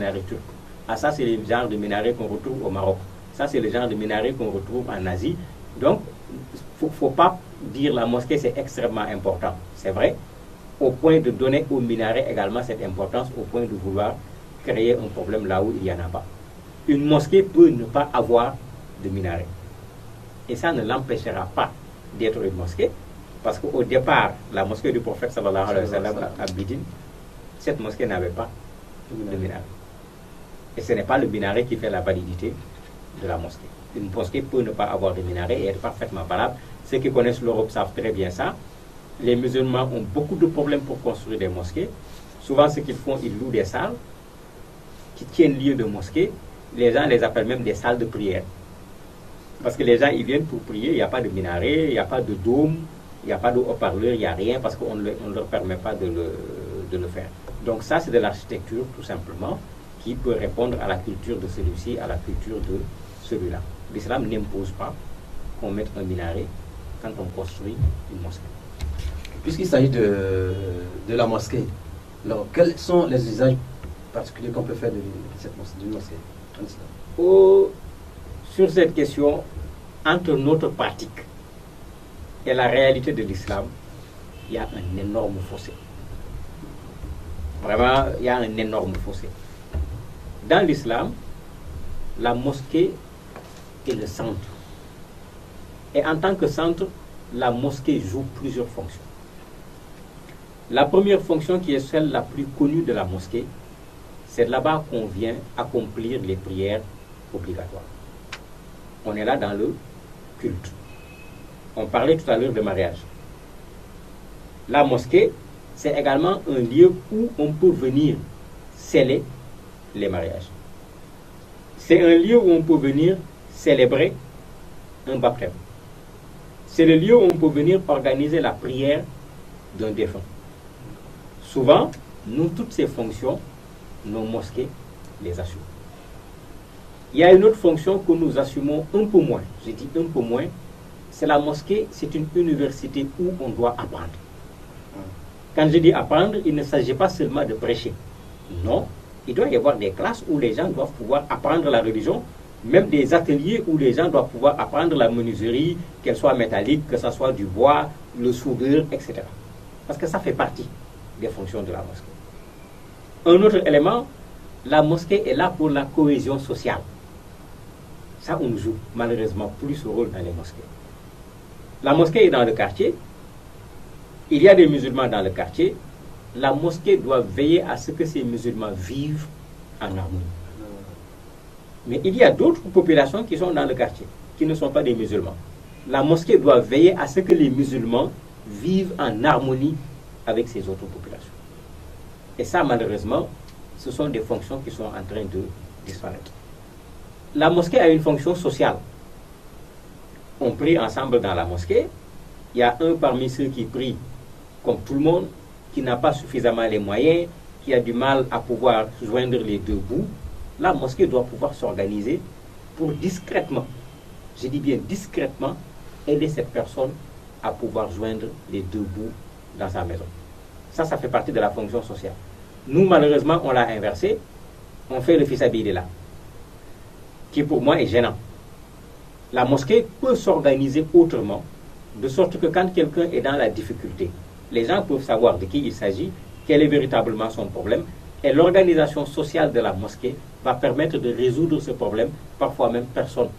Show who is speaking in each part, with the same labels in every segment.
Speaker 1: minaret turc. Ah, ça, c'est le genre de minaret qu'on retrouve au Maroc. Ça, c'est le genre de minaret qu'on retrouve en Asie. Donc, il ne faut pas dire la mosquée, c'est extrêmement important. C'est vrai, au point de donner au minaret également cette importance, au point de vouloir créer un problème là où il n'y en a pas. Une mosquée peut ne pas avoir de minaret. Et ça ne l'empêchera pas d'être une mosquée, parce qu'au départ, la mosquée du prophète sallallahu alayhi wa sallam à Médine, cette mosquée n'avait pas de minaret. Et ce n'est pas le minaret qui fait la validité de la mosquée. Une mosquée peut ne pas avoir de minaret et être parfaitement valable. Ceux qui connaissent l'Europe savent très bien ça. Les musulmans ont beaucoup de problèmes pour construire des mosquées. Souvent, ce qu'ils font, ils louent des salles qui tiennent lieu de mosquée. Les gens les appellent même des salles de prière. Parce que les gens, ils viennent pour prier, il n'y a pas de minaret, il n'y a pas de dôme, il n'y a pas de haut-parleur, il n'y a rien, parce qu'on ne leur permet pas de le faire. Donc ça, c'est de l'architecture, tout simplement, qui peut répondre à la culture de celui-ci, à la culture de celui-là. L'islam n'impose pas qu'on mette un minaret quand on construit une mosquée.
Speaker 2: Puisqu'il s'agit de la mosquée, alors quels sont les usages particuliers qu'on peut faire d'une mosquée en islam?
Speaker 1: Sur cette question, entre notre pratique et la réalité de l'islam, il y a un énorme fossé. Vraiment, il y a un énorme fossé. Dans l'islam, la mosquée est le centre. Et en tant que centre, la mosquée joue plusieurs fonctions. La première fonction, qui est celle la plus connue de la mosquée, c'est là-bas qu'on vient accomplir les prières obligatoires. On est là dans le culte. On parlait tout à l'heure de mariage. La mosquée, c'est également un lieu où on peut venir sceller les mariages. C'est un lieu où on peut venir célébrer un baptême. C'est le lieu où on peut venir organiser la prière d'un défunt. Souvent, nous, toutes ces fonctions, nos mosquées les assument. Il y a une autre fonction que nous assumons un peu moins. Je dis un peu moins. C'est la mosquée, c'est une université où on doit apprendre. Quand je dis apprendre, il ne s'agit pas seulement de prêcher. Non, il doit y avoir des classes où les gens doivent pouvoir apprendre la religion, même des ateliers où les gens doivent pouvoir apprendre la menuiserie, qu'elle soit métallique, que ce soit du bois, le soudure, etc. Parce que ça fait partie des fonctions de la mosquée. Un autre élément, la mosquée est là pour la cohésion sociale. Ça, on joue malheureusement plus ce rôle dans les mosquées. La mosquée est dans le quartier. Il y a des musulmans dans le quartier. La mosquée doit veiller à ce que ces musulmans vivent en harmonie. Mais il y a d'autres populations qui sont dans le quartier, qui ne sont pas des musulmans. La mosquée doit veiller à ce que les musulmans vivent en harmonie avec ces autres populations. Et ça, malheureusement, ce sont des fonctions qui sont en train de disparaître. La mosquée a une fonction sociale. On prie ensemble dans la mosquée. Il y a un parmi ceux qui prient comme tout le monde, qui n'a pas suffisamment les moyens, qui a du mal à pouvoir joindre les deux bouts. La mosquée doit pouvoir s'organiser pour discrètement, je dis bien discrètement, aider cette personne à pouvoir joindre les deux bouts dans sa maison. Ça fait partie de la fonction sociale. Nous, malheureusement, on l'a inversé. On fait le fils-sabilillah, qui pour moi est gênant. La mosquée peut s'organiser autrement, de sorte que quand quelqu'un est dans la difficulté, les gens peuvent savoir de qui il s'agit, quel est véritablement son problème, et l'organisation sociale de la mosquée va permettre de résoudre ce problème. Parfois même personne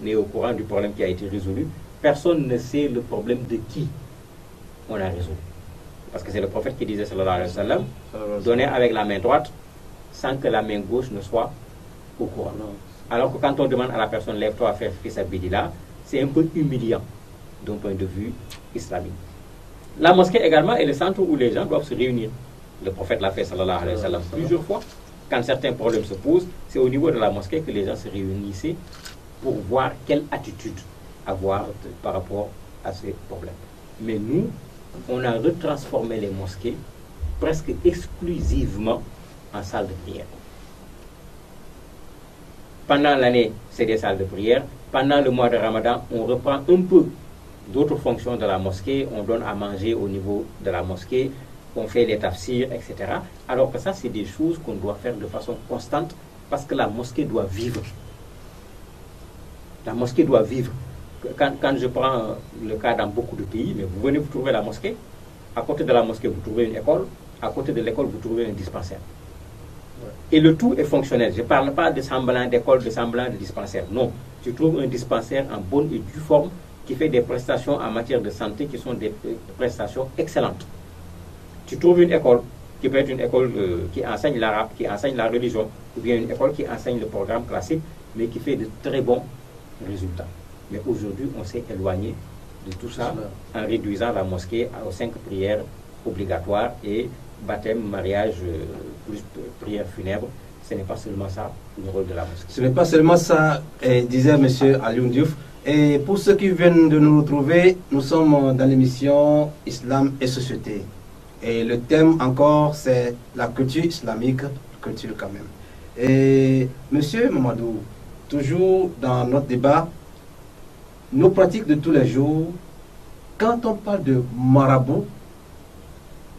Speaker 1: n'est au courant du problème qui a été résolu. Personne ne sait le problème de qui on a résolu. Parce que c'est le prophète qui disait, sallallahu alayhi wa sallam, donner avec la main droite sans que la main gauche ne soit au courant. Alors que quand on demande à la personne, lève-toi à faire fils-sabilillah, c'est un peu humiliant d'un point de vue islamique. La mosquée également est le centre où les gens doivent se réunir. Le prophète l'a fait, sallallahu alayhi wa sallam, plusieurs fois. Quand certains problèmes se posent, c'est au niveau de la mosquée que les gens se réunissaient pour voir quelle attitude avoir par rapport à ces problèmes. Mais nous, on a retransformé les mosquées presque exclusivement en salles de prière. Pendant l'année, c'est des salles de prière. Pendant le mois de Ramadan, on reprend un peu d'autres fonctions de la mosquée. On donne à manger au niveau de la mosquée. on fait les tafsirs, etc. Alors que ça, c'est des choses qu'on doit faire de façon constante parce que la mosquée doit vivre. La mosquée doit vivre. Quand je prends le cas dans beaucoup de pays, mais vous venez vous trouver la mosquée, à côté de la mosquée, vous trouvez une école, à côté de l'école, vous trouvez un dispensaire. Et le tout est fonctionnel. Je ne parle pas de semblant d'école, de semblant de dispensaire. Non. Tu trouves un dispensaire en bonne et due forme qui fait des prestations en matière de santé qui sont des prestations excellentes. Tu trouves une école qui peut être une école qui enseigne l'arabe, qui enseigne la religion, ou bien une école qui enseigne le programme classique, mais qui fait de très bons résultats. Mais aujourd'hui, on s'est éloigné de tout ça en réduisant la mosquée aux 5 prières obligatoires et baptême, mariage, plus prière funèbre. Ce n'est pas seulement ça le rôle de la mosquée.
Speaker 2: Ce n'est pas seulement ça, disait M. Alioune Diouf. Et pour ceux qui viennent de nous retrouver, nous sommes dans l'émission Islam et Société. Et le thème encore, c'est la culture islamique, culture quand même. Et M. Mamadou, toujours dans notre débat, nos pratiques de tous les jours, quand on parle de marabout,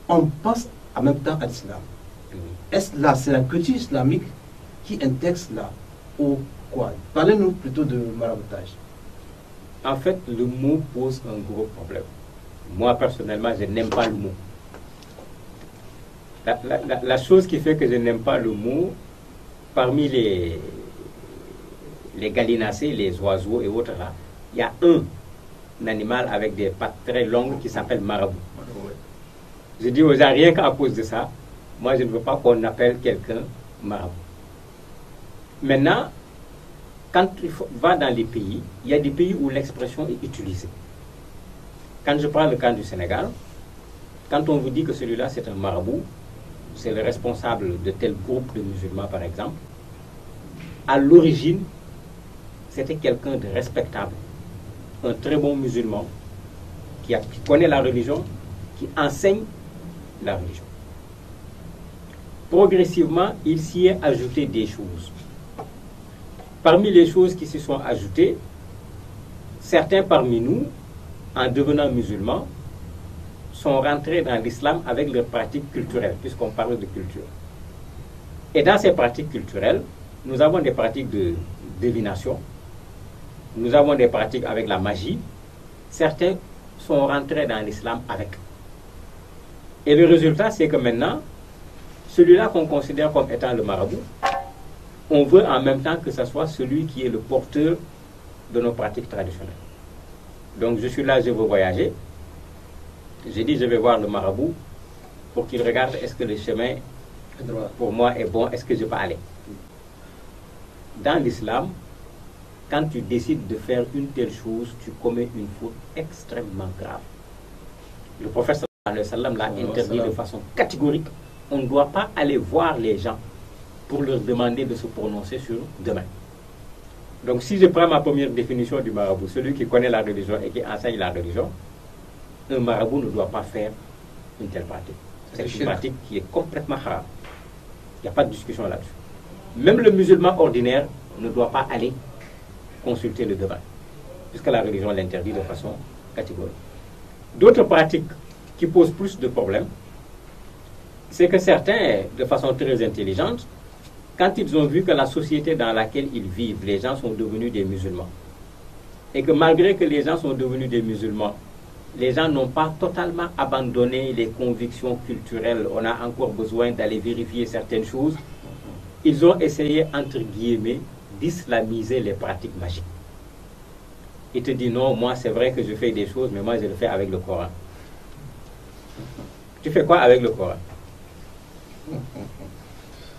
Speaker 2: on pense en même temps à l'islam. Est-ce là, c'est la culture islamique qui intègre cela ou quoi? Parlez-nous plutôt de maraboutage.
Speaker 1: En fait, le mot pose un gros problème. Moi, personnellement, je n'aime pas le mot. La chose qui fait que je n'aime pas le mot, parmi les gallinacés, les oiseaux et autres là, il y a un animal avec des pattes très longues qui s'appelle marabout. Je dis aux gens, rien qu'à cause de ça, moi je ne veux pas qu'on appelle quelqu'un marabout. Maintenant, quand tu vas dans les pays, il y a des pays où l'expression est utilisée. Quand je prends le cas du Sénégal, quand on vous dit que celui-là c'est un marabout, c'est le responsable de tel groupe de musulmans par exemple, à l'origine, c'était quelqu'un de respectable, un très bon musulman qui connaît la religion, qui enseigne la religion. Progressivement, il s'y est ajouté des choses. Parmi les choses qui s'y sont ajoutées, certains parmi nous, en devenant musulmans, sont rentrés dans l'islam avec leurs pratiques culturelles, puisqu'on parle de culture. Et dans ces pratiques culturelles, nous avons des pratiques de divination, nous avons des pratiques avec la magie. Certains sont rentrés dans l'islam avec. Et le résultat, c'est que maintenant, celui-là qu'on considère comme étant le marabout, on veut en même temps que ce soit celui qui est le porteur de nos pratiques traditionnelles. Donc je suis là, je veux voyager. J'ai dit, je vais voir le marabout pour qu'il regarde est-ce que le chemin pour moi est bon, est-ce que je peux aller. Dans l'islam, quand tu décides de faire une telle chose, tu commets une faute extrêmement grave. Le prophète sallallahu alayhi wa sallam l'a interdit de façon catégorique. On ne doit pas aller voir les gens pour leur demander de se prononcer sur demain. Donc si je prends ma première définition du marabout, celui qui connaît la religion et qui enseigne la religion, un marabout ne doit pas faire une telle pratique. C'est une pratique qui est complètement haram. Il n'y a pas de discussion là-dessus. Même le musulman ordinaire ne doit pas aller consulter le devin, puisque la religion l'interdit de façon catégorique. D'autres pratiques qui posent plus de problèmes, c'est que certains, de façon très intelligente, quand ils ont vu que la société dans laquelle ils vivent, les gens sont devenus des musulmans, et que malgré que les gens sont devenus des musulmans, les gens n'ont pas totalement abandonné les convictions culturelles, on a encore besoin d'aller vérifier certaines choses, ils ont essayé, entre guillemets, d'islamiser les pratiques magiques. Il te dit non, moi c'est vrai que je fais des choses, mais moi je le fais avec le Coran. Tu fais quoi avec le Coran?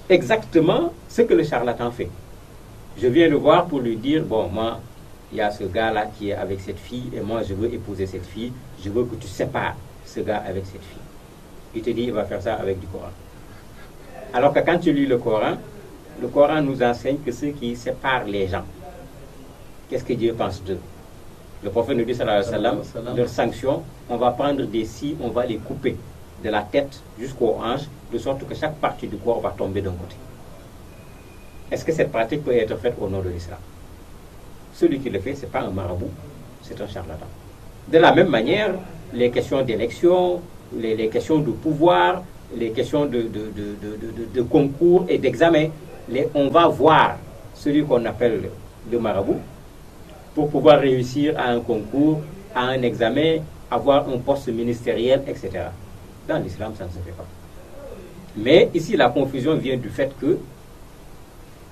Speaker 1: Exactement ce que le charlatan fait. Je viens le voir pour lui dire, bon, moi, il y a ce gars-là qui est avec cette fille, et moi je veux épouser cette fille, je veux que tu sépares ce gars avec cette fille. Il te dit, il va faire ça avec du Coran. Alors que quand tu lis le Coran nous enseigne que ceux qui séparent les gens, qu'est-ce que Dieu pense d'eux? Le prophète nous dit, sallallahu alayhi wa sallam, leur sanction, on va prendre des scies, on va les couper de la tête jusqu'aux hanches, de sorte que chaque partie du corps va tomber d'un côté. Est-ce que cette pratique peut être faite au nom de l'islam? Celui qui le fait, ce n'est pas un marabout, c'est un charlatan. De la même manière, les questions d'élection, les questions de pouvoir, les questions de concours et d'examen. On va voir celui qu'on appelle le marabout pour pouvoir réussir à un concours, à un examen, avoir un poste ministériel, etc. Dans l'islam, ça ne se fait pas. Mais ici, la confusion vient du fait que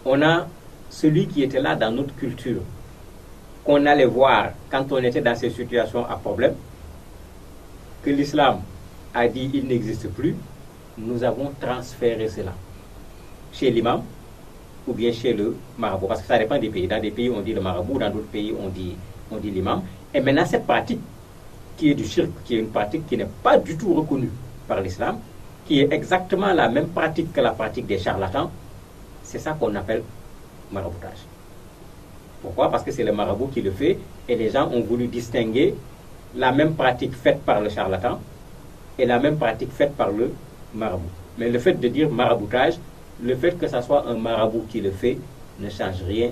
Speaker 1: on a celui qui était là dans notre culture, qu'on allait voir quand on était dans ces situations à problème, que l'islam a dit il n'existe plus, nous avons transféré cela chez l'imam ou bien chez le marabout, parce que ça dépend des pays. Dans des pays on dit le marabout, dans d'autres pays on dit l'imam. Et maintenant cette pratique qui est du shirk, qui est une pratique qui n'est pas du tout reconnue par l'islam, qui est exactement la même pratique que la pratique des charlatans, c'est ça qu'on appelle maraboutage. Pourquoi? Parce que c'est le marabout qui le fait et les gens ont voulu distinguer la même pratique faite par le charlatan et la même pratique faite par le marabout. Mais le fait de dire maraboutage, le fait que ce soit un marabout qui le fait ne change rien